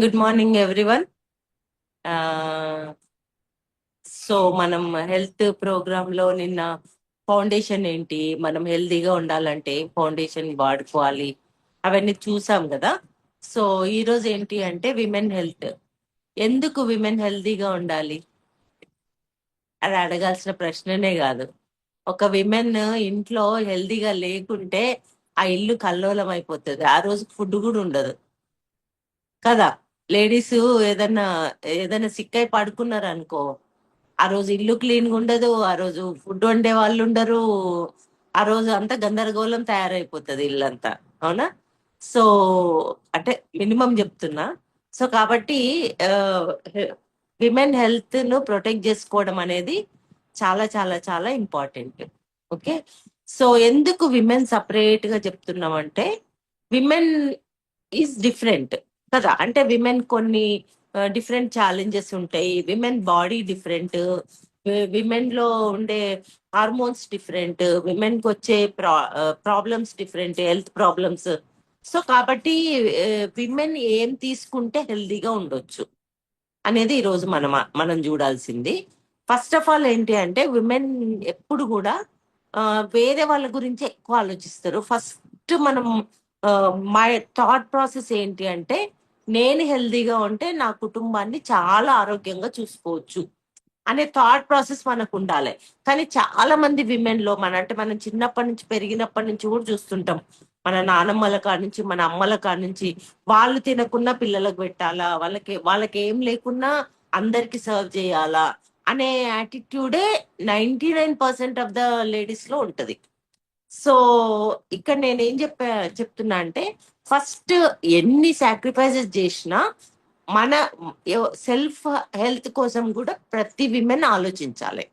Good morning everyone. So మనం health programme లో నిన్న ఫౌండేషన్ ఏంటి, మనం హెల్తీగా ఉండాలంటే ఫౌండేషన్ వాడుకోవాలి, అవన్నీ చూసాం కదా. సో ఈ రోజు ఏంటి అంటే విమెన్ హెల్త్. ఎందుకు విమెన్ హెల్తీగా ఉండాలి అది అడగాల్సిన ప్రశ్ననే కాదు. ఒక విమెన్ ఇంట్లో హెల్తీగా లేకుంటే ఆ ఇల్లు కల్లోలం అయిపోతుంది, ఆ రోజు ఫుడ్ కూడా ఉండదు కదా. లేడీస్ ఏదన్నా ఏదైనా సిక్ అయి పడుకున్నారు అనుకో, ఆ రోజు ఇల్లు క్లీన్గా ఉండదు, ఆ రోజు ఫుడ్ వండే వాళ్ళు ఉండరు, ఆ రోజు అంతా గందరగోళం తయారైపోతుంది ఇల్లంతా. అవునా? సో అంటే మినిమం చెప్తున్నా. సో కాబట్టి విమెన్ హెల్త్ ను ప్రొటెక్ట్ చేసుకోవడం అనేది చాలా చాలా చాలా ఇంపార్టెంట్. ఓకే. సో ఎందుకు విమెన్ సపరేట్ గా చెప్తున్నామంటే, విమెన్ ఈజ్ డిఫరెంట్ కదా. అంటే విమెన్ కొన్ని డిఫరెంట్ ఛాలెంజెస్ ఉంటాయి, విమెన్ బాడీ డిఫరెంట్, విమెన్ లో ఉండే హార్మోన్స్ డిఫరెంట్, విమెన్ కి వచ్చే problems different, health problems. So కాబట్టి విమెన్ ఏం తీసుకుంటే హెల్దీగా ఉండొచ్చు అనేది ఈరోజు మనం చూడాల్సింది. ఫస్ట్ ఆఫ్ ఆల్ ఏంటి అంటే, విమెన్ ఎప్పుడు కూడా ఆ, వేరే వాళ్ళ గురించి ఎక్కువ ఆలోచిస్తారు. ఫస్ట్ మనం మై థాట్ ప్రాసెస్ ఏంటి అంటే, నేను హెల్దీగా ఉంటే నా కుటుంబాన్ని చాలా ఆరోగ్యంగా చూసుకోవచ్చు అనే థాట్ ప్రాసెస్ మనకు ఉండాలి. కానీ చాలా మంది విమెన్ లో అంటే మనం చిన్నప్పటి నుంచి పెరిగినప్పటి నుంచి కూడా చూస్తుంటాం, మన నానమ్మల కాడ నుంచి మన అమ్మల కాడ నుంచి, వాళ్ళు తినకున్నా పిల్లలకు పెట్టాలా, వాళ్ళకి ఏం లేకున్నా అందరికి సర్వ్ చేయాలా అనే యాటిట్యూడే 99% ఆఫ్ ద లేడీస్ లో ఉంటది. సో ఇక్కడ నేనేం చెప్తున్నా అంటే, ఫస్ట్ ఎన్ని సాక్రిఫైసెస్ చేసినా మన సెల్ఫ్ హెల్త్ కోసం కూడా ప్రతి విమెన్ ఆలోచించాలి.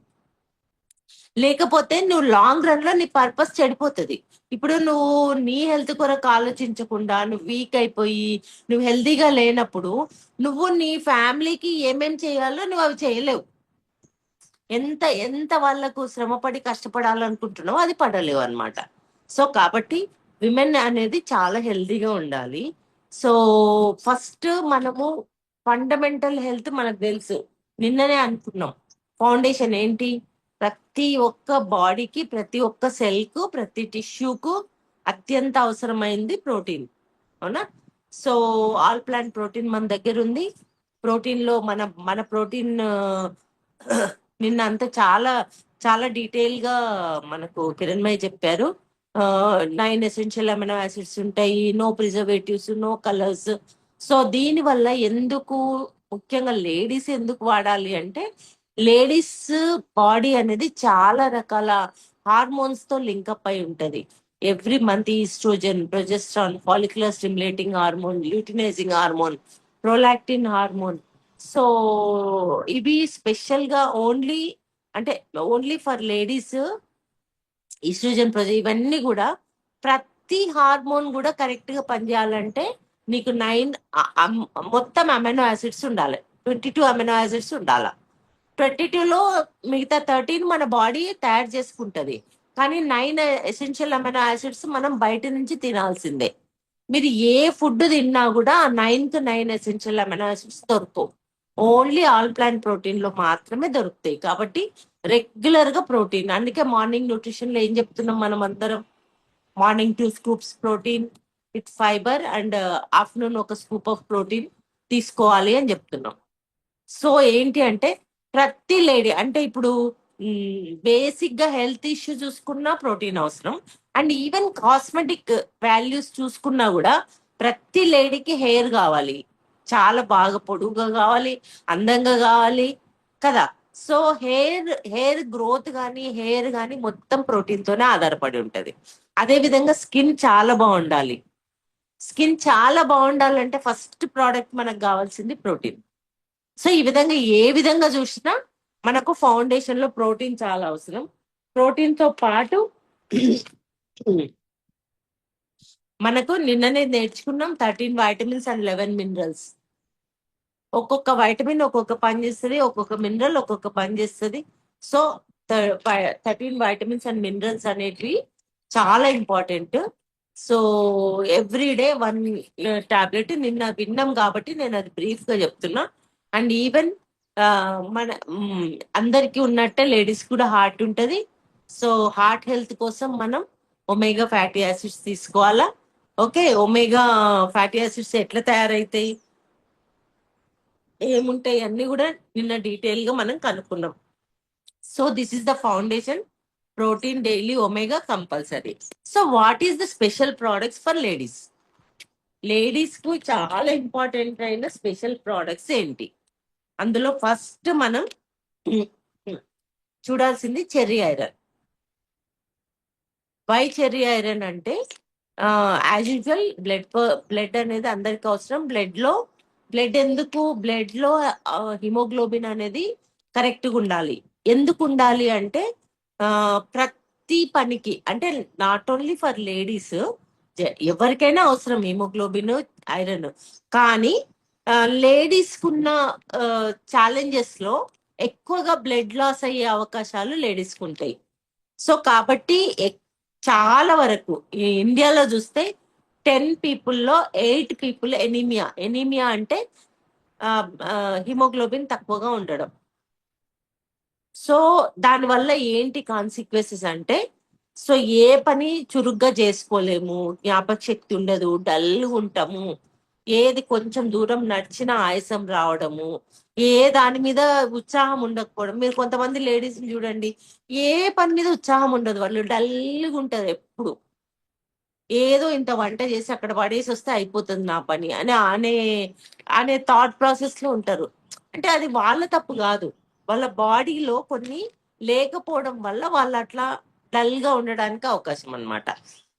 లేకపోతే నువ్వు లాంగ్ రన్ లో నీ పర్పస్ చెడిపోతుంది. ఇప్పుడు నువ్వు నీ హెల్త్ కొరకు ఆలోచించకుండా నువ్వు వీక్ అయిపోయి నువ్వు హెల్తీగా లేనప్పుడు, నువ్వు నీ ఫ్యామిలీకి ఏమేం చేయాలో నువ్వు అవి చేయలేవు. ఎంత ఎంత వాళ్ళకు శ్రమపడి కష్టపడాలనుకుంటున్నావో అది పడలేవు అన్నమాట. సో కాబట్టి విమెన్ అనేది చాలా హెల్తీగా ఉండాలి. సో ఫస్ట్ మనము ఫండమెంటల్ హెల్త్ మనకు తెలుసు. నిన్ననే అనుకున్నాం, ఫౌండేషన్ ఏంటి, ప్రతి ఒక్క బాడీకి, ప్రతి ఒక్క సెల్ కు, ప్రతి టిష్యూకు అత్యంత అవసరమైంది ప్రోటీన్. అవునా? సో ఆల్ ప్లాంట్ ప్రోటీన్ మన దగ్గర ఉంది. ప్రోటీన్ లో మన మన ప్రోటీన్ నిన్న అంతా చాలా చాలా డీటెయిల్ గా మనకు కిరణ్మయ్య చెప్పారు. 9 ఎసెన్షియల్ అమినో యాసిడ్స్ ఉంటాయి, no preservatives, no colours. So దీని వల్ల ఎందుకు, ముఖ్యంగా లేడీస్ ఎందుకు వాడాలి అంటే, లేడీస్ బాడీ అనేది చాలా రకాల హార్మోన్స్ తో లింకప్ అయి ఉంటది. Every month oestrogen, progesterone, follicular stimulating hormone, luteinising hormone, prolactin hormone. So ఇవి స్పెషల్ గా ఓన్లీ, అంటే ఓన్లీ ఫర్ లేడీస్. ఈస్ట్రోజన్, ఇవన్నీ కూడా, ప్రతి హార్మోన్ కూడా కరెక్ట్ గా పనిచేయాలంటే నీకు 9 మొత్తం అమైనో యాసిడ్స్ ఉండాలి. 22 అమైనో యాసిడ్స్ ఉండాలి. 22లో మిగతా 13 మన బాడీ తయారు చేసుకుంటది. కానీ 9 ఎసెన్షియల్ అమైనో యాసిడ్స్ మనం బయట నుంచి తినాల్సిందే. మీరు ఏ ఫుడ్ తిన్నా కూడా ఆ 9 ఎసెన్షియల్ అమైనో యాసిడ్స్ దొరకవు. ఓన్లీ ఆల్ ప్లాంట్ ప్రోటీన్ లో మాత్రమే దొరుకుతాయి. కాబట్టి రెగ్యులర్ గా ప్రోటీన్, అందుకే మార్నింగ్ న్యూట్రిషన్ లో ఏం చెప్తున్నాం మనం అందరం, morning 2 scoops protein with fibre and afternoon ఒక స్కూప్ ఆఫ్ ప్రోటీన్ తీసుకోవాలి అని చెప్తున్నాం. సో ఏంటి అంటే, ప్రతి లేడీ అంటే ఇప్పుడు బేసిక్ గా హెల్త్ ఇష్యూ చూసుకున్నా ప్రోటీన్ అవసరం. అండ్ ఈవెన్ కాస్మెటిక్ వాల్యూస్ చూసుకున్నా కూడా, ప్రతి లేడీకి హెయిర్ కావాలి, చాలా బాగా పొడుగుగా కావాలి, అందంగా కావాలి కదా. సో హెయిర్ గ్రోత్ కానీ హెయిర్ కానీ మొత్తం ప్రోటీన్ తోనే ఆధారపడి ఉంటది. అదే విధంగా స్కిన్ చాలా బాగుండాలి. స్కిన్ చాలా బాగుండాలంటే ఫస్ట్ ప్రోడక్ట్ మనకు కావాల్సింది ప్రోటీన్. సో ఈ విధంగా ఏ విధంగా చూసినా మనకు ఫౌండేషన్ లో ప్రోటీన్ చాలా అవసరం. ప్రోటీన్ తో పాటు మనకు నిన్ననే నేర్చుకున్నాం 13 వైటమిన్స్ అండ్ 11 మినరల్స్. ఒక్కొక్క వైటమిన్ ఒక్కొక్క పని చేస్తుంది, ఒక్కొక్క మినరల్ ఒక్కొక్క పని చేస్తుంది. సో 13 వైటమిన్స్ అండ్ మినరల్స్ అనేటివి చాలా important. So every day 1 tablet నిన్న విన్నాం కాబట్టి నేను అది బ్రీఫ్ గా చెప్తున్నా. అండ్ ఈవెన్ మన అందరికీ ఉన్నట్టే లేడీస్ కూడా హార్ట్ ఉంటది. సో హార్ట్ హెల్త్ కోసం మనం ఒమేగా ఫ్యాటీ యాసిడ్స్ తీసుకోవాలా. ఓకే, ఒమేగా ఫ్యాటీ యాసిడ్స్ ఎట్లా తయారైతాయి, ఏముంటాయి అన్ని కూడా నిన్న డీటెయిల్ గా మనం కనుక్కున్నాం. So this is the foundation. Protein daily, omega compulsory. So what is the special products for ladies? Ladies కు చాలా ఇంపార్టెంట్ అయిన స్పెషల్ ప్రోడక్ట్స్ ఏంటి? అందులో ఫస్ట్ మనం చూడాల్సింది cherry iron. Why cherry iron అంటే యాజ్ యూజువల్ బ్లడ్ అనేది అందరికి అవసరం. బ్లడ్ ఎందుకు? బ్లడ్ లో హిమోగ్లోబిన్ అనేది కరెక్ట్గా ఉండాలి. ఎందుకు ఉండాలి అంటే ప్రతి పనికి, అంటే నాట్ ఓన్లీ ఫర్ లేడీస్, ఎవరికైనా అవసరం హిమోగ్లోబిన్, ఐరన్. కానీ లేడీస్ కున్న ఛాలెంజెస్ లో ఎక్కువగా బ్లడ్ లాస్ అయ్యే అవకాశాలు లేడీస్ కు ఉంటాయి. సో కాబట్టి చాలా వరకు ఈ ఇండియాలో చూస్తే 10 పీపుల్లో 8 పీపుల్ ఎనీమియా. ఎనీమియా అంటే హిమోగ్లోబిన్ తక్కువగా ఉండడం. సో దానివల్ల ఏంటి కాన్సిక్వెన్సెస్ అంటే, సో ఏ పని చురుగ్గా చేసుకోలేము, జ్ఞాపక శక్తి ఉండదు, డల్గా ఉంటాము, ఏది కొంచెం దూరం నడిచినా ఆయాసం రావడము, ఏ దాని మీద ఉత్సాహం ఉండకపోవడం. మీరు కొంతమంది లేడీస్ చూడండి, ఏ పని మీద ఉత్సాహం ఉండదు, వాళ్ళు డల్గా ఉంటది ఎప్పుడు. ఏదో ఇంత వంట చేసి అక్కడ పడేసి వస్తే అయిపోతుంది నా పని అని అనే థాట్ ప్రాసెస్ లో ఉంటారు. అంటే అది వాళ్ళ తప్పు కాదు, వాళ్ళ బాడీలో కొన్ని లేకపోవడం వల్ల వాళ్ళు అట్లా డల్ గా ఉండడానికి అవకాశం అన్నమాట.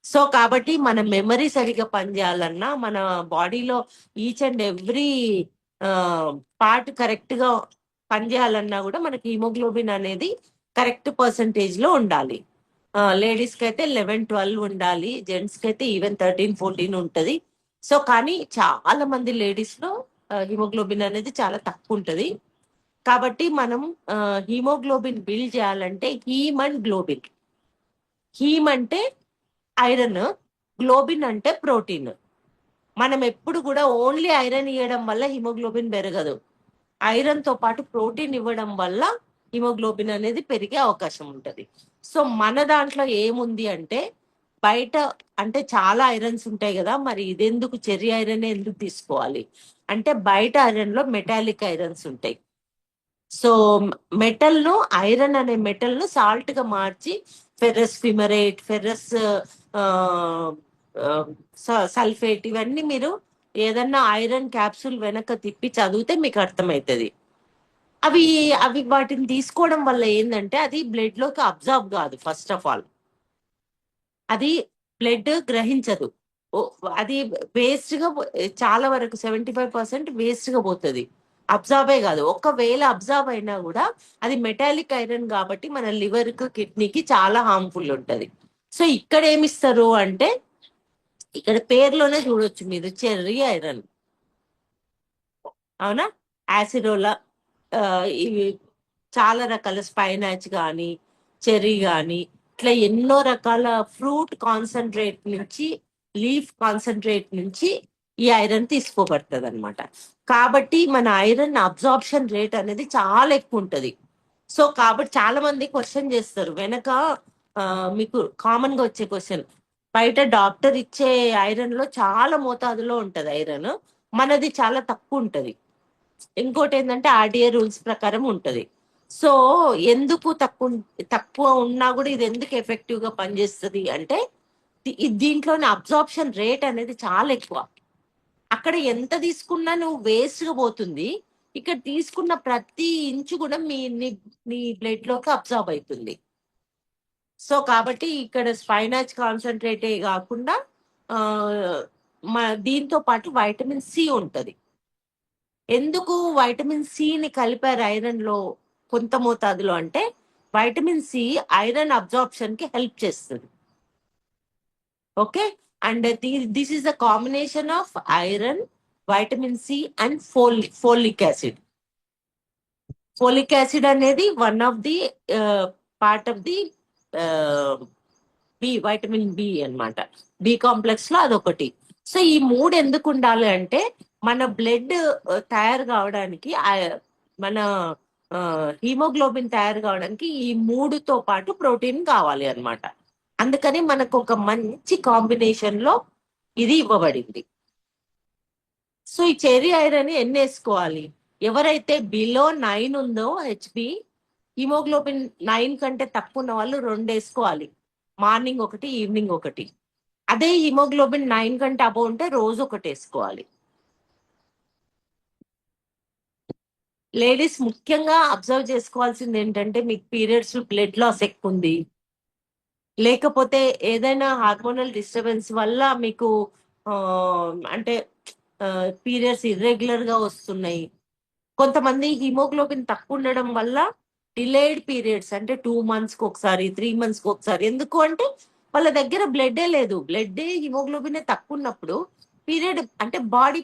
సో కాబట్టి మన మెమరీ సరిగా పనిచేయాలన్నా, మన బాడీలో each and every part correct గా పనిచేయాలన్నా కూడా మనకి హిమోగ్లోబిన్ అనేది కరెక్ట్ పర్సంటేజ్ లో ఉండాలి. లేడీస్ కి అయితే 11-12 ఉండాలి, జెంట్స్ కి అయితే ఈవెన్ 13-14 ఉంటది. సో కానీ చాలా మంది లేడీస్ లో హిమోగ్లోబిన్ అనేది చాలా తక్కువ ఉంటది. కాబట్టి మనం హిమోగ్లోబిన్ బిల్డ్ చేయాలంటే హీమ్ అండ్ గ్లోబిన్. హీమ్ అంటే ఐరన్, గ్లోబిన్ అంటే ప్రోటీన్. మనం ఎప్పుడు కూడా ఓన్లీ ఐరన్ ఇవ్వడం వల్ల హిమోగ్లోబిన్ పెరగదు. ఐరన్ తో పాటు ప్రోటీన్ ఇవ్వడం వల్ల హిమోగ్లోబిన్ అనేది పెరిగే అవకాశం ఉంటది. సో మన దాంట్లో ఏముంది అంటే, బయట అంటే చాలా ఐరన్స్ ఉంటాయి కదా, మరి ఇదెందుకు చెర్రీ ఐరన్ ఎందుకు తీసుకోవాలి అంటే, బయట ఐరన్ లో మెటాలిక్ ఐరన్స్ ఉంటాయి. సో మెటల్ ను, ఐరన్ అనే మెటల్ ను సాల్ట్ గా మార్చి ఫెర్రస్ ఫిమరేట్, ఫెర్రస్ సల్ఫేట్, ఇవన్నీ మీరు ఏదన్నా ఐరన్ క్యాప్సూల్ వెనక తిప్పి చదివితే మీకు అర్థమవుతుంది. అవి అవి వాటిని తీసుకోవడం వల్ల ఏంటంటే, అది బ్లడ్ లోకి అబ్జర్వ్ కాదు. ఫస్ట్ ఆఫ్ ఆల్ అది బ్లడ్ గ్రహించదు. అది వేస్ట్ గా చాలా వరకు 75% వేస్ట్ గా పోతుంది. అబ్జార్బే కాదు, ఒకవేళ అబ్జార్బ్ అయినా కూడా అది మెటాలిక్ ఐరన్ కాబట్టి మన లివర్ కు, కిడ్నీకి చాలా హార్మ్ఫుల్ ఉంటది. సో ఇక్కడ ఏమిస్తారు అంటే, ఇక్కడ పేరులోనే చూడొచ్చు మీరు, చెర్రీ ఐరన్. అవునా? యాసిడోలా, ఇవి చాలా రకాల స్పైనాచ్ కానీ, చెర్రీ కానీ, ఇట్లా ఎన్నో రకాల ఫ్రూట్ కాన్సన్ట్రేట్ నుంచి, లీఫ్ కాన్సన్ట్రేట్ నుంచి ఈ ఐరన్ తీసుకోబడుతుంది అనమాట. కాబట్టి మన ఐరన్ అబ్జార్ప్షన్ రేట్ అనేది చాలా ఎక్కువ ఉంటది. సో కాబట్టి చాలా మంది క్వశ్చన్ చేస్తారు వెనక, మీకు కామన్ గా వచ్చే క్వశ్చన్, బయట డాక్టర్ ఇచ్చే ఐరన్ లో చాలా మోతాదులో ఉంటది ఐరన్, మనది చాలా తక్కువ ఉంటది. ఇంకోటి ఏంటంటే ఆర్డిఏ రూల్స్ ప్రకారం ఉంటది. సో ఎందుకు తక్కువ ఉన్నా కూడా ఇది ఎందుకు ఎఫెక్టివ్ గా పనిచేస్తుంది అంటే, దీంట్లోని అబ్జార్ప్షన్ రేట్ అనేది చాలా ఎక్కువ. అక్కడ ఎంత తీసుకున్నా నువ్వు వేస్ట్ గా పోతుంది, ఇక్కడ తీసుకున్న ప్రతి ఇంచు కూడా నీ బ్లడ్ లోకి అబ్జార్బ్ అవుతుంది. సో కాబట్టి ఇక్కడ స్పైనాచ్ కాన్సన్ట్రేటే కాకుండా దీంతో పాటు వైటమిన్ సి ఉంటది. ఎందుకు వైటమిన్ సిని కలిపారు ఐరన్ లో కొంత మోతాదులో అంటే, వైటమిన్ సి ఐరన్ అబ్జార్ప్షన్ కి హెల్ప్ చేస్తుంది. Okay, and this is the combination of iron, vitamin C and folic acid. Folic acid అనేది one of the part of the vitamin B అన్నమాట. బి కాంప్లెక్స్ లో అదొకటి. సో ఈ మూడు ఎందుకు ఉండాలి అంటే మన బ్లడ్ తయారు కావడానికి మన హీమోగ్లోబిన్ తయారు కావడానికి ఈ మూడుతో పాటు ప్రోటీన్ కావాలి అన్నమాట. అందుకని మనకు ఒక మంచి కాంబినేషన్ లో ఇది ఇవ్వబడింది. సో ఈ చెర్రీ ఐరన్ ఎన్ని వేసుకోవాలి? ఎవరైతే బిలో 9 ఉందో హెచ్బి, హిమోగ్లోబిన్ 9 కంటే తక్కువ ఉన్న వాళ్ళు 2 వేసుకోవాలి, మార్నింగ్ ఒకటి ఈవినింగ్ ఒకటి. అదే హిమోగ్లోబిన్ 9 కంటే అబౌవ్ ఉంటే రోజు ఒకటి వేసుకోవాలి. లేడీస్ ముఖ్యంగా అబ్జర్వ్ చేసుకోవాల్సింది ఏంటంటే మీకు పీరియడ్స్ బ్లడ్ లాస్ ఎక్కువ ఉంది, లేకపోతే ఏదైనా హార్మోనల్ డిస్టర్బెన్స్ వల్ల మీకు అంటే పీరియడ్స్ ఇర్రెగ్యులర్ గా వస్తున్నాయి. కొంతమంది హిమోగ్లోబిన్ తక్కువ ఉండడం వల్ల డిలేడ్ పీరియడ్స్, అంటే 2 months కి ఒకసారి, 3 months కి ఒకసారి. ఎందుకు అంటే వాళ్ళ దగ్గర బ్లడ్డే లేదు, బ్లడ్ హిమోగ్లోబిన్ తక్కువ ఉన్నప్పుడు పీరియడ్ అంటే బాడీ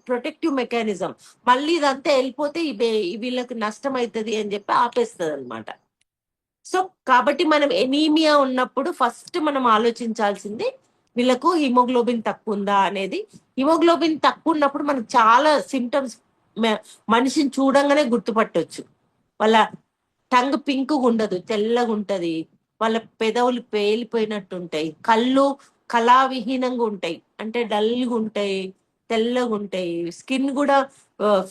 ప్రొటెక్టివ్ మెకానిజం, మళ్ళీ ఇదంతా వెళ్ళిపోతే వీళ్ళకి నష్టం అవుతుంది అని చెప్పి ఆపేస్తుంది అనమాట. సో కాబట్టి మనం ఎనీమియా ఉన్నప్పుడు ఫస్ట్ మనం ఆలోచించాల్సింది వీళ్ళకు హిమోగ్లోబిన్ తక్కువ ఉందా అనేది. హిమోగ్లోబిన్ తక్కువ ఉన్నప్పుడు మనకు చాలా సిమ్టమ్స్ మనిషిని చూడంగానే గుర్తుపట్టొచ్చు. వాళ్ళ టంగ్ పింక్ ఉండదు, తెల్లగా ఉంటది, వాళ్ళ పెదవులు పేలిపోయినట్టు ఉంటాయి, కళ్ళు కళావిహీనంగా ఉంటాయి, అంటే డల్గా ఉంటాయి, తెల్లగా ఉంటాయి, స్కిన్ కూడా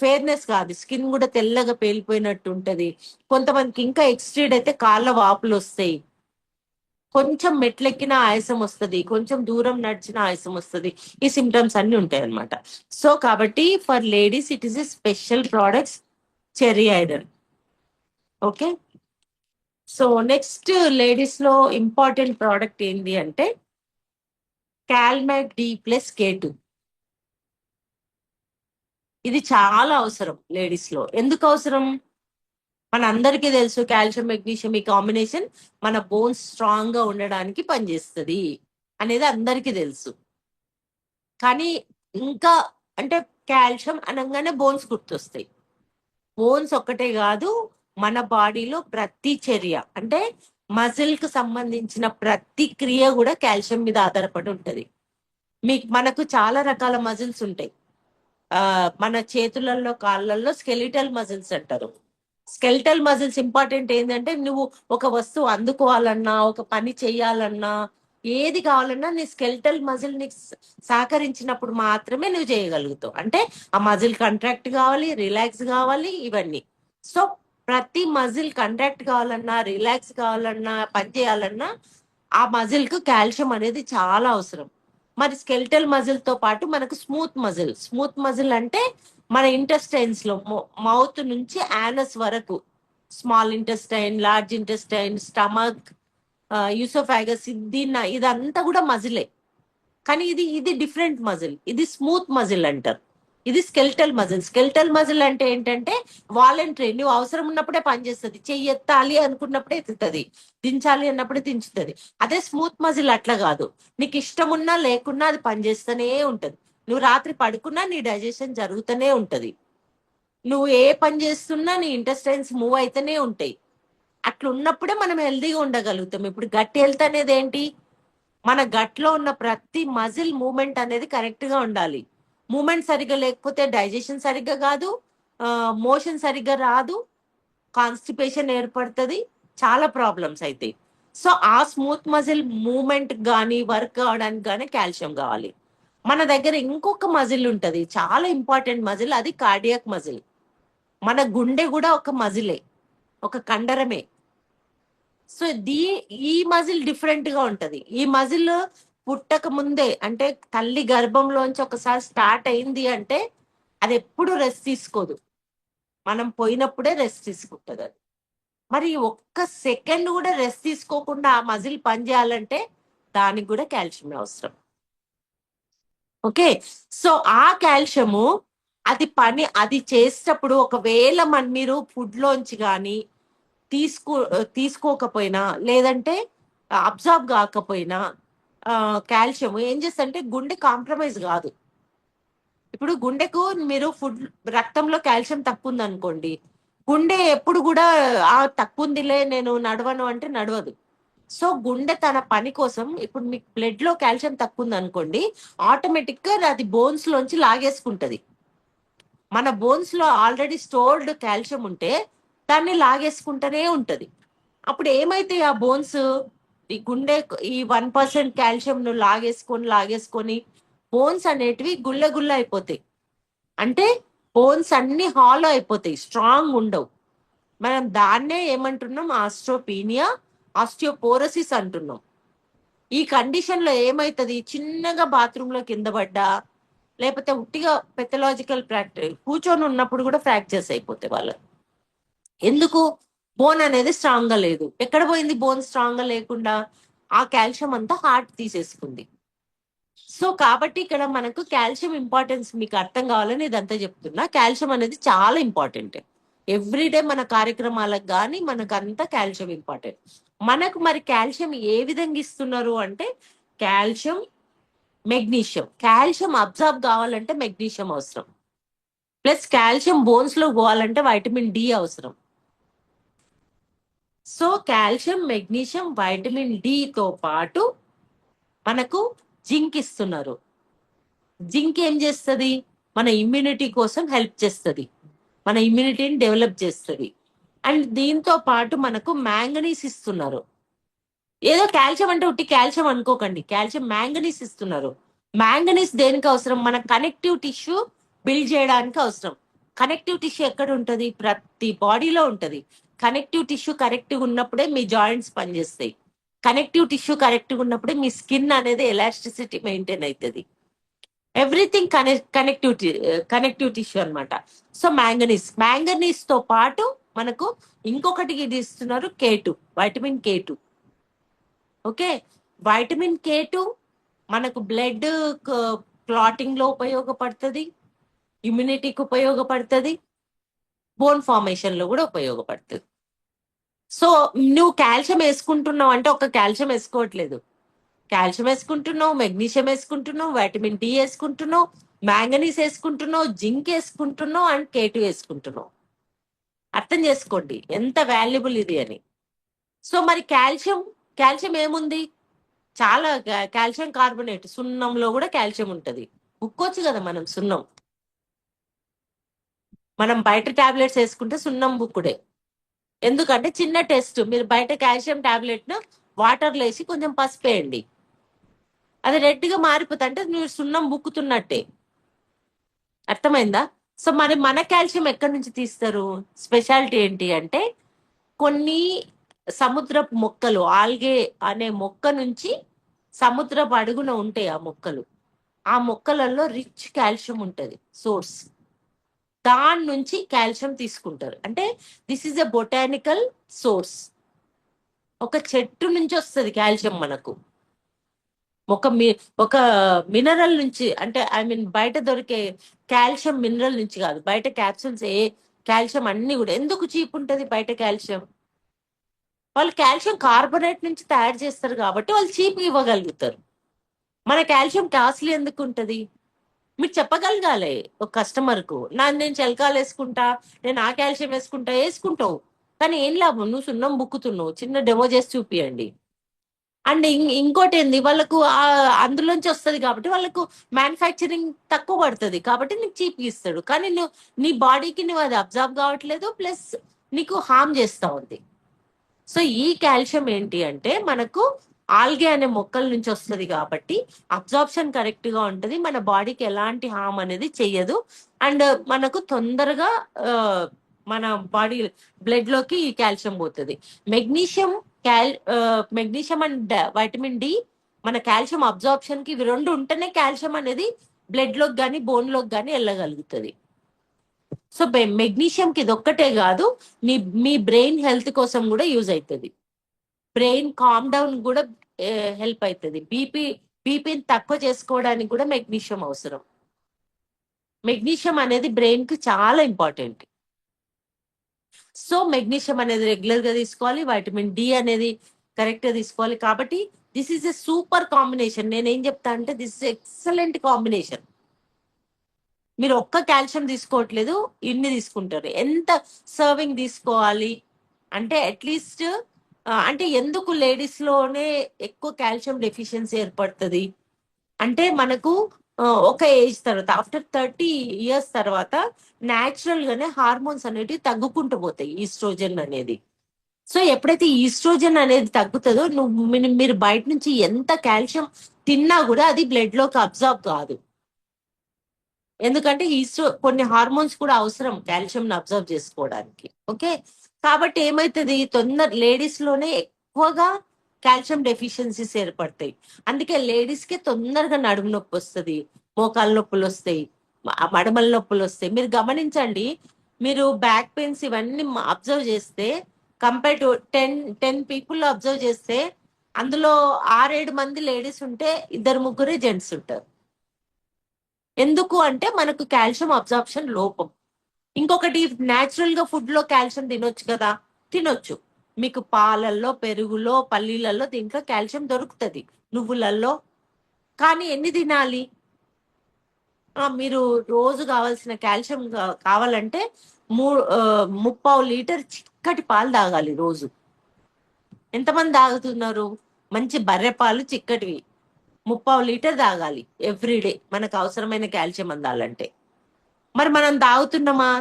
ఫేర్నెస్ కాదు, స్కిన్ కూడా తెల్లగా పేలిపోయినట్టు ఉంటది. కొంతమందికి ఇంకా ఎక్స్ట్రీడ్ అయితే కాళ్ళ వాపులు వస్తాయి, కొంచెం మెట్లెక్కిన ఆయాసం వస్తుంది, కొంచెం దూరం నడిచిన ఆయాసం వస్తుంది. ఈ సిమ్టమ్స్ అన్ని ఉంటాయి అన్నమాట. సో కాబట్టి for ladies it is a special products cherry iron. Okay. So next ladies లో ఇంపార్టెంట్ ప్రోడక్ట్ ఏంటి అంటే కాల్మాగ్ D+K2. ఇది చాలా అవసరం లేడీస్ లో. ఎందుకు అవసరం? మన అందరికీ తెలుసు కాల్షియం మెగ్నీషియం ఈ కాంబినేషన్ మన బోన్స్ స్ట్రాంగ్ గా ఉండడానికి పనిచేస్తుంది అనేది అందరికీ తెలుసు. కానీ ఇంకా అంటే కాల్షియం అనగానే బోన్స్ గుర్తొస్తాయి. బోన్స్ ఒక్కటే కాదు, మన బాడీలో ప్రతి చర్య అంటే మజిల్ కు సంబంధించిన ప్రతి క్రియ కూడా కాల్షియం మీద ఆధారపడి ఉంటది. మనకు చాలా రకాల మజిల్స్ ఉంటాయి. మన చేతులలో కాళ్ళల్లో స్కెలిటల్ మజిల్స్ అంటారు. స్కెలిటల్ మజిల్స్ ఇంపార్టెంట్ ఏంటంటే నువ్వు ఒక వస్తువు అందుకోవాలన్నా, ఒక పని చేయాలన్నా, ఏది కావాలన్నా నీ స్కెలిటల్ మజిల్ నీకు సహకరించినప్పుడు మాత్రమే నువ్వు చేయగలుగుతావు. అంటే ఆ మజిల్ కంట్రాక్ట్ కావాలి, రిలాక్స్ కావాలి, ఇవన్నీ. సో ప్రతి మజిల్ కంట్రాక్ట్ కావాలన్నా, రిలాక్స్ కావాలన్నా, పని చేయాలన్నా ఆ మజిల్ కు కాల్షియం అనేది చాలా అవసరం. మరి స్కెలిటల్ మజిల్ తో పాటు మనకు స్మూత్ మజిల్ అంటే మన ఇంటెస్టైన్స్ లో మౌత్ నుంచి యానస్ వరకు, small intestine, large intestine, stomach, oesophagus, ఇదంతా కూడా మజిలే. కానీ ఇది డిఫరెంట్ మజిల్, ఇది స్మూత్ మజిల్ అంటారు. ఇది స్కెలిటల్ మజిల్ అంటే ఏంటంటే వాలంటరీ, నువ్వు అవసరం ఉన్నప్పుడే పనిచేస్తుంది, చెయ్యి ఎత్తాలి అనుకున్నప్పుడే ఎత్తుతుంది, దించాలి అన్నప్పుడే దించుతుంది. అదే స్మూత్ మజిల్ అట్లా కాదు, నీకు ఇష్టం ఉన్నా లేకున్నా అది పనిచేస్తూనే ఉంటది. నువ్వు రాత్రి పడుకున్నా నీ డైజెషన్ జరుగుతూనే ఉంటది, నువ్వు ఏ పని చేస్తున్నా నీ ఇంటెస్టైన్స్ మూవ్ అయితేనే ఉంటాయి. అట్లా ఉన్నప్పుడే మనం హెల్దీగా ఉండగలుగుతాం. ఇప్పుడు గట్ హెల్త్ అనేది ఏంటి? మన గట్లో ఉన్న ప్రతి మజిల్ మూమెంట్ అనేది కరెక్ట్ గా ఉండాలి. మూమెంట్ సరిగ్గా లేకపోతే డైజెషన్ సరిగ్గా కాదు, మోషన్ సరిగ్గా రాదు, కాన్స్టిపేషన్ ఏర్పడుతుంది, చాలా ప్రాబ్లమ్స్ అవుతాయి. సో ఆ స్మూత్ మజిల్ మూమెంట్ కానీ వర్క్ అవడానికి కానీ కాల్షియం కావాలి. మన దగ్గర ఇంకొక మజిల్ ఉంటది, చాలా ఇంపార్టెంట్ మజిల్, అది కార్డియాక్ మజిల్. మన గుండె కూడా ఒక మజిలే, ఒక కండరమే. సో ఈ మజిల్ డిఫరెంట్ గా ఉంటది. ఈ మజిల్ పుట్టక ముందే అంటే తల్లి గర్భంలోంచి ఒకసారి స్టార్ట్ అయింది అంటే అది ఎప్పుడు రెస్ట్ తీసుకోదు, మనం పోయినప్పుడే రెస్ట్ తీసుకుంటది అది. మరి ఒక్క సెకండ్ కూడా రెస్ట్ తీసుకోకుండా ఆ మజిల్ పని చేయాలంటే దానికి కూడా కాల్షియం అవసరం. ఓకే. సో ఆ కాల్షియము అది చేసేటప్పుడు ఒకవేళ మీరు ఫుడ్ లోంచి కానీ తీసుకోకపోయినా, లేదంటే అబ్జార్బ్ కాకపోయినా కాల్షియం ఏం చేస్తంటే గుండె కాంప్రమైజ్ కాదు. ఇప్పుడు గుండెకు మీరు రక్తంలో కాల్షియం తక్కువ ఉంది అనుకోండి, గుండె ఎప్పుడు కూడా తక్కువ ఉందిలే నేను నడవను అంటే నడవదు. సో గుండె తన పని కోసం ఇప్పుడు మీకు బ్లడ్ లో కాల్షియం తక్కువ ఉంది అనుకోండి, ఆటోమేటిక్ గా అది బోన్స్ లోంచి లాగేసుకుంటది. మన బోన్స్ లో ఆల్రెడీ స్టోర్డ్ కాల్షియం ఉంటే దాన్ని లాగేసుకుంటూనే ఉంటది. అప్పుడు ఏమైతే ఆ బోన్స్ ఈ గుండె ఈ 1% కాల్షియం ను లాగేసుకొని బోన్స్ అనేటివి గుల్ల గుల్ల అయిపోతాయి. అంటే బోన్స్ అన్ని హాలో అయిపోతాయి, స్ట్రాంగ్ ఉండవు. మనం దాన్నే ఏమంటున్నాం, ఆస్ట్రోపీనియా, ఆస్టియోపోరోసిస్ అంటున్నాం. ఈ కండిషన్ లో ఏమైతుంది, చిన్నగా బాత్రూమ్ లో కింద పడ్డా లేకపోతే ఉట్టిగా పెథలాజికల్ ప్రాక్టీస్ కూర్చొని ఉన్నప్పుడు కూడా ఫ్రాక్చర్స్ అయిపోతాయి వాళ్ళకి. ఎందుకు? బోన్ అనేది స్ట్రాంగ్ గా లేదు. ఎక్కడ పోయింది బోన్ స్ట్రాంగ్ గా లేకుండా? ఆ కాల్షియం అంతా హార్ట్ తీసేసుకుంది. సో కాబట్టి ఇక్కడ మనకు కాల్షియం ఇంపార్టెన్స్ మీకు అర్థం కావాలని ఇదంతా చెప్తున్నా. కాల్షియం అనేది చాలా ఇంపార్టెంట్. ఎవ్రీడే మన కార్యక్రమాలకు కానీ మనకు అంతా కాల్షియం ఇంపార్టెంట్. మనకు మరి కాల్షియం ఏ విధంగా ఇస్తున్నారు అంటే, కాల్షియం, మెగ్నీషియం. కాల్షియం అబ్జర్వ్ కావాలంటే మెగ్నీషియం అవసరం, ప్లస్ కాల్షియం బోన్స్ లో పోవాలంటే వైటమిన్ డి అవసరం. So calcium, magnesium, vitamin D తో పాటు మనకు జింక్ ఇస్తున్నారు. జింక్ ఏం చేస్తుంది? మన ఇమ్యూనిటీ కోసం హెల్ప్ చేస్తుంది, మన ఇమ్యూనిటీని డెవలప్ చేస్తుంది. అండ్ దీంతో పాటు మనకు మ్యాంగనీస్ ఇస్తున్నారు. ఏదో కాల్షియం అంటే ఉట్టి కాల్షియం అనుకోకండి, కాల్షియం మ్యాంగనీస్ ఇస్తున్నారు. మ్యాంగనీస్ దేనికి అవసరం? మన కనెక్టివ్ టిష్యూ బిల్డ్ చేయడానికి అవసరం. కనెక్టివ్ టిష్యూ ఎక్కడ ఉంటది? ప్రతి బాడీలో ఉంటది. కనెక్టివ్ టిష్యూ కరెక్ట్గా ఉన్నప్పుడే మీ జాయింట్స్ పనిచేస్తాయి. కనెక్టివ్ టిష్యూ కరెక్ట్గా ఉన్నప్పుడే మీ స్కిన్ అనేది ఎలాస్టిసిటీ మెయింటైన్ అవుతుంది. ఎవ్రీథింగ్ కనెక్టివ్ టిష్యూ అన్నమాట. సో మ్యాంగనీస్ తో పాటు మనకు ఇంకొకటి ఇది ఇస్తున్నారు, K2, vitamin K2. Okay, vitamin K2 మనకు బ్లడ్ క్లాటింగ్ లో ఉపయోగపడుతుంది, ఇమ్యూనిటీకి ఉపయోగపడుతుంది, బోన్ ఫార్మేషన్ లో కూడా ఉపయోగపడుతుంది. సో నువ్వు కాల్షియం వేసుకుంటున్నావు అంటే ఒక కాల్షియం వేసుకోవట్లేదు, కాల్షియం వేసుకుంటున్నావు, మెగ్నీషియం వేసుకుంటున్నావు, వైటమిన్ డి వేసుకుంటున్నావు, మ్యాంగనీస్ వేసుకుంటున్నావు, జింక్ వేసుకుంటున్నావు, అండ్ K2 వేసుకుంటున్నావు. అర్థం చేసుకోండి ఎంత వాల్యుబుల్ ఇది అని. సో మరి కాల్షియం ఏముంది? చాలా కాల్షియం కార్బోనేట్, సున్నంలో కూడా కాల్షియం ఉంటది. బుక్కొచ్చు కదా మనం సున్నం. మనం బయట టాబ్లెట్స్ వేసుకుంటే సున్నం బుక్కుడే. ఎందుకంటే చిన్న టెస్ట్, మీరు బయట కాల్షియం టాబ్లెట్ ను వాటర్ వేసి కొంచెం పసుపు వేయండి, అది రెడ్ గా మారిపోతుంది, అంటే నువ్వు సున్నం బుక్కుతున్నట్టే. అర్థమైందా? సో మరి మన కాల్షియం ఎక్కడి నుంచి తీస్తారు? స్పెషాలిటీ ఏంటి అంటే, కొన్ని సముద్రపు మొక్కలు, ఆల్గే అనే మొక్క నుంచి సముద్రపు అడుగున ఉంటాయి ఆ మొక్కలు. ఆ మొక్కలలో రిచ్ కాల్షియం ఉంటది సోర్స్, దాని నుంచి కాల్షియం తీసుకుంటారు. అంటే this is a botanical source. ఒక చెట్టు నుంచి వస్తుంది కాల్షియం మనకు, ఒక మినరల్ నుంచి. అంటే ఐ మీన్ బయట దొరికే కాల్షియం మినరల్ నుంచి కాదు, బయట క్యాప్సూల్స్ కాల్షియం అన్ని కూడా ఎందుకు చీప్ ఉంటది బయట కాల్షియం? వాళ్ళు కాల్షియం కార్బోనేట్ నుంచి తయారు చేస్తారు కాబట్టి వాళ్ళు చీప్ ఇవ్వగలుగుతారు. మన కాల్షియం కాస్ట్లీ ఎందుకు ఉంటది? మీరు చెప్పగలగాలి ఒక కస్టమర్ కు, నేను చెలకాలు వేసుకుంటా, నేను ఆ కాల్షియం వేసుకుంటావు, కానీ ఏం లాభం, నువ్వు సున్నం బుక్కుతున్నావు, చిన్న డెమో చేసి చూపియండి. అండ్ ఇంకోటి ఏంది, వాళ్ళకు అందులోంచి వస్తుంది కాబట్టి వాళ్ళకు మ్యానుఫ్యాక్చరింగ్ తక్కువ పడుతుంది కాబట్టి నీకు చీప్ ఇస్తాడు, కానీ నువ్వు నీ బాడీకి నువ్వు అది అబ్జర్వ్ కావట్లేదు, ప్లస్ నీకు హార్మ్ చేస్తా ఉంది. సో ఈ కాల్షియం ఏంటి అంటే మనకు ఆల్గే అనే మొక్కల నుంచి వస్తుంది కాబట్టి అబ్జార్ప్షన్ కరెక్ట్ గా ఉంటది, మన బాడీకి ఎలాంటి హామ్ అనేది చెయ్యదు, అండ్ మనకు తొందరగా మన బాడీ బ్లడ్ లోకి ఈ కాల్షియం పోతుంది. Magnesium magnesium and vitamin D మన కాల్షియం అబ్జార్ప్షన్ కి ఇవి రెండు ఉంటేనే కాల్షియం అనేది బ్లడ్ లోకి కానీ బోన్ లోకి కానీ వెళ్ళగలుగుతుంది. సో మెగ్నీషియం కి ఇది ఒక్కటే కాదు, మీ బ్రెయిన్ హెల్త్ కోసం కూడా యూజ్ అవుతుంది. బ్రెయిన్ కామ్ డౌన్ కూడా హెల్ప్ అవుతుంది. బీపీని తక్కువ చేసుకోవడానికి కూడా మెగ్నీషియం అవసరం. మెగ్నీషియం అనేది బ్రెయిన్ కి చాలా ఇంపార్టెంట్. సో మెగ్నీషియం అనేది రెగ్యులర్ గా తీసుకోవాలి, వైటమిన్ డి అనేది కరెక్ట్ గా తీసుకోవాలి. కాబట్టి this is a super combination. నేనేం చెప్తా అంటే దిస్ ఇస్ ఎక్సలెంట్ కాంబినేషన్. మీరు ఒక్క కాల్షియం తీసుకోవట్లేదు, ఇన్ని తీసుకుంటారు. ఎంత సర్వింగ్ తీసుకోవాలి అంటే అట్లీస్ట్ అంటే ఎందుకు లేడీస్ లోనే ఎక్కువ కాల్షియం డెఫిషియన్సీ ఏర్పడుతుంది అంటే మనకు ఒక ఏజ్ తర్వాత ఆఫ్టర్ 30 years తర్వాత న్యాచురల్ గానే హార్మోన్స్ అనేవి తగ్గుకుంటూ పోతాయి ఈస్ట్రోజన్ అనేది. సో ఎప్పుడైతే ఈస్ట్రోజన్ అనేది తగ్గుతుందో మీరు బయట నుంచి ఎంత కాల్షియం తిన్నా కూడా అది బ్లడ్ లోకి అబ్జర్వ్ కాదు. ఎందుకంటే కొన్ని హార్మోన్స్ కూడా అవసరం కాల్షియం అబ్జర్వ్ చేసుకోవడానికి. ఓకే, కాబట్టి ఏమైతుంది లేడీస్ లోనే ఎక్కువగా కాల్షియం డెఫిషియన్సీస్ ఏర్పడతాయి. అందుకే లేడీస్ కి తొందరగా నడుము నొప్పి వస్తుంది, మోకాళ్ళ నొప్పులు వస్తాయి, మడమల నొప్పులు వస్తాయి. మీరు గమనించండి, మీరు బ్యాక్ పెయిన్స్ ఇవన్నీ అబ్జర్వ్ చేస్తే కంపేర్ టు 10 people అబ్జర్వ్ చేస్తే అందులో 6-7 మంది లేడీస్ ఉంటే 2-3 జెంట్స్ ఉంటారు. ఎందుకు అంటే మనకు కాల్షియం అబ్జార్ప్షన్ లోపం. ఇంకొకటి, న్యాచురల్ గా ఫుడ్ లో కాల్షియం తినొచ్చు కదా, తినొచ్చు. మీకు పాలల్లో, పెరుగులో, పల్లీలలో దీంట్లో కాల్షియం దొరుకుతుంది, నువ్వులలో. కానీ ఎన్ని తినాలి? మీరు రోజు కావాల్సిన కాల్షియం కావాలంటే 3.5 లీటర్ చిక్కటి పాలు తాగాలి రోజు. ఎంతమంది తాగుతున్నారు? మంచి బర్రె పాలు చిక్కటివి 3.5 లీటర్ తాగాలి ఎవ్రీడే మనకు అవసరమైన కాల్షియం అందాలంటే. మరి మనం తాగుతున్నామా?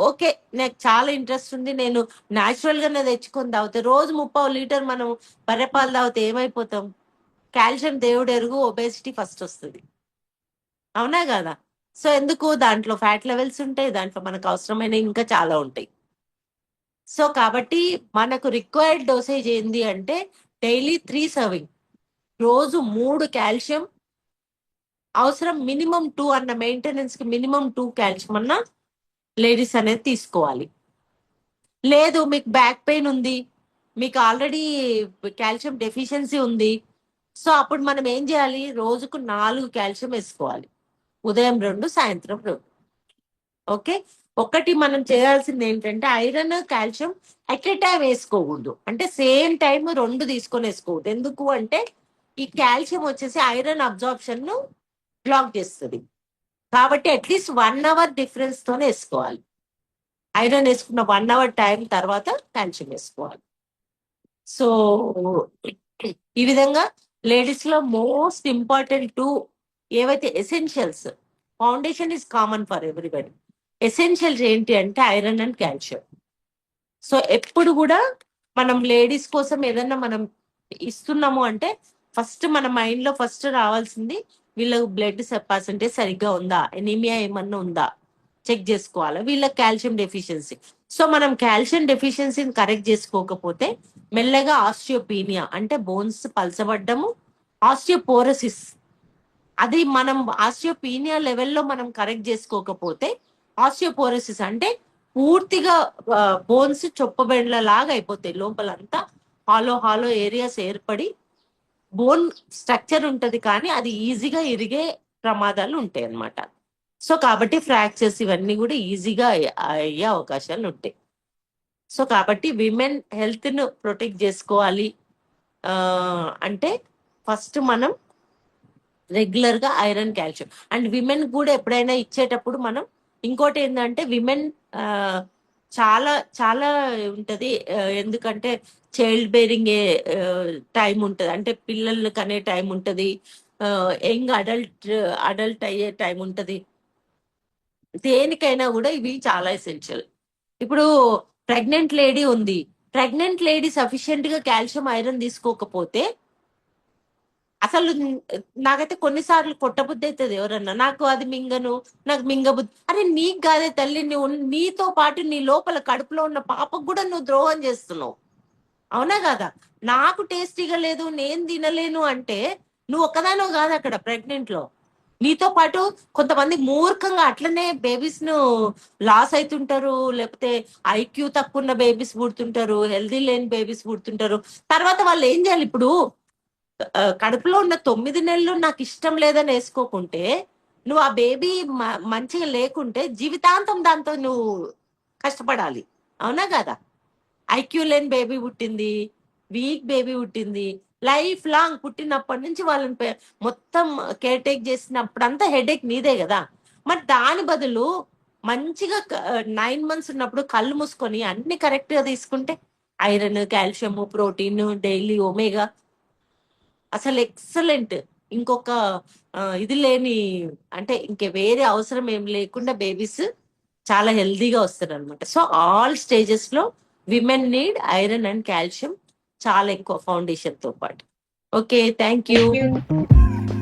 ఓకే, నాకు చాలా ఇంట్రెస్ట్ ఉంది, నేను న్యాచురల్ గానే తెచ్చుకొని తాగుతా. రోజు 3.5 లీటర్ మనం బర్రెపాలు తాగితే ఏమైపోతాం? కాల్షియం దేవుడు ఎరుగు, ఒబేసిటీ ఫస్ట్ వస్తుంది. అవునా కదా? సో ఎందుకు? దాంట్లో ఫ్యాట్ లెవెల్స్ ఉంటాయి, దాంట్లో మనకు అవసరమైన ఇంకా చాలా ఉంటాయి. సో కాబట్టి మనకు రిక్వైర్డ్ డోసేజ్ ఏంది అంటే డైలీ 3 serving, రోజు 3 కాల్షియం అవసరం. మినిమం 2 అన్న మెయింటెనెన్స్ కి మినిమం 2 కాల్షియం అన్న లేడీస్ అనేది తీసుకోవాలి. లేదు మీకు బ్యాక్ పెయిన్ ఉంది, మీకు ఆల్రెడీ కాల్షియం డెఫిషియన్సీ ఉంది, సో అప్పుడు మనం ఏం చేయాలి? రోజుకు 4 కాల్షియం వేసుకోవాలి, ఉదయం 2, సాయంత్రం 2. ఓకే, ఒకటి మనం చేయాల్సింది ఏంటంటే iron calcium at a time వేసుకోకూడదు. అంటే సేమ్ టైం 2 తీసుకొని వేసుకోకూడదు. ఎందుకు అంటే ఈ కాల్షియం వచ్చేసి ఐరన్ అబ్జార్ప్షన్ ను బ్లాక్ చేస్తుంది. కాబట్టి అట్లీస్ట్ 1 hour డిఫరెన్స్ తోనే వేసుకోవాలి. ఐరన్ వేసుకున్న 1 hour టైం తర్వాత కాల్షియం వేసుకోవాలి. సో ఈ విధంగా లేడీస్ లో మోస్ట్ ఇంపార్టెంట్ ఏవైతే essentials, foundation is common for everybody, essentials ఏంటి అంటే ఐరన్ అండ్ కాల్షియం. సో ఎప్పుడు కూడా మనం లేడీస్ కోసం ఏదన్నా మనం ఇస్తున్నాము అంటే ఫస్ట్ మన మైండ్ లో ఫస్ట్ రావాల్సింది వీళ్ళకి బ్లడ్ పర్సంటేజ్ సరిగ్గా ఉందా, ఎనీమియా ఏమన్నా ఉందా చెక్ చేసుకోవాలి, వీళ్ళకి కాల్షియం డెఫిషియన్సీ. సో మనం కాల్షియం డెఫిషియన్సీని కరెక్ట్ చేసుకోకపోతే మెల్లగా ఆస్టియోపీనియా అంటే బోన్స్ పలచబడ్డము, ఆస్టియోపోరోసిస్, అది మనం ఆస్టియోపీనియా లెవెల్లో మనం కరెక్ట్ చేసుకోకపోతే ఆస్టియోపోరోసిస్ అంటే పూర్తిగా బోన్స్ చొప్పబెండ్ల లాగా అయిపోతాయి, లోపలంతా హాలో ఏరియాస్ ఏర్పడి బోన్ స్ట్రక్చర్ ఉంటది కానీ అది ఈజీగా ఇరిగే ప్రమాదాలు ఉంటాయి అన్నమాట. సో కాబట్టి ఫ్రాక్చర్స్ ఇవన్నీ కూడా ఈజీగా అయ్యే అవకాశాలు ఉంటాయి. సో కాబట్టి విమెన్ హెల్త్ ను ప్రొటెక్ట్ చేసుకోవాలి అంటే ఫస్ట్ మనం రెగ్యులర్ గా ఐరన్ కాల్షియం అండ్ విమెన్ కూడా ఎప్పుడైనా ఇచ్చేటప్పుడు మనం ఇంకోటి ఏంటంటే విమెన్ చాలా చాలా ఉంటది, ఎందుకంటే చైల్డ్ బేరింగ్ టైం ఉంటది, అంటే పిల్లల్ని కనే టైం ఉంటది, యంగ్ అడల్ట్ అయ్యే టైం ఉంటది. దేనికైనా కూడా ఇవి చాలా ఎసెన్షియల్. ఇప్పుడు ప్రెగ్నెంట్ లేడీ ఉంది, ప్రెగ్నెంట్ లేడీ సఫిషియెంట్ గా కాల్షియం ఐరన్ తీసుకోకపోతే అసలు నాకైతే కొన్నిసార్లు కొట్టబుద్ధి అవుతుంది. ఎవరన్నా నాకు అది మింగను, నాకు మింగబుద్ధి. అరే నీకు కాదే తల్లి, నువ్వు నీతో పాటు నీ లోపల కడుపులో ఉన్న పాపకు కూడా నువ్వు ద్రోహం చేస్తున్నావు. అవునా కాదా? నాకు టేస్టీగా లేదు, నేను తినలేను అంటే నువ్వు ఒక్కదానో కాదు అక్కడ ప్రెగ్నెంట్ లో, నీతో పాటు కొంతమంది మూర్ఖంగా అట్లనే బేబీస్ ను లాస్ అవుతుంటారు, లేకపోతే ఐక్యూ తక్కువ ఉన్న బేబీస్ పుడుతుంటారు, హెల్దీ లేని బేబీస్ పుడుతుంటారు. తర్వాత వాళ్ళు ఏం చేయాలి? ఇప్పుడు కడుపులో ఉన్న 9 నెలలు నాకు ఇష్టం లేదని వేసుకోకుంటే నువ్వు ఆ బేబీ మంచిగా లేకుంటే జీవితాంతం దాంతో నువ్వు కష్టపడాలి. అవునా కదా? ఐక్యూ లేని బేబీ పుట్టింది, వీక్ బేబీ పుట్టింది, లైఫ్ లాంగ్ పుట్టినప్పటి నుంచి వాళ్ళని మొత్తం కేర్ టేక్ చేసినప్పుడంతా హెడేక్ నీదే కదా. మరి దాని బదులు మంచిగా 9 months ఉన్నప్పుడు కళ్ళు మూసుకొని అన్ని కరెక్ట్ గా తీసుకుంటే iron, calcium, protein, daily omega అసలు ఎక్సలెంట్. ఇంకొక ఇది లేని అంటే ఇంక వేరే అవసరం ఏం లేకుండా బేబీస్ చాలా హెల్దీగా వస్తారు అనమాట. సో ఆల్ స్టేజెస్ లో women need iron and calcium చాలా ఎక్కువ ఫౌండేషన్ తో పాటు. Okay, thank you. Thank you.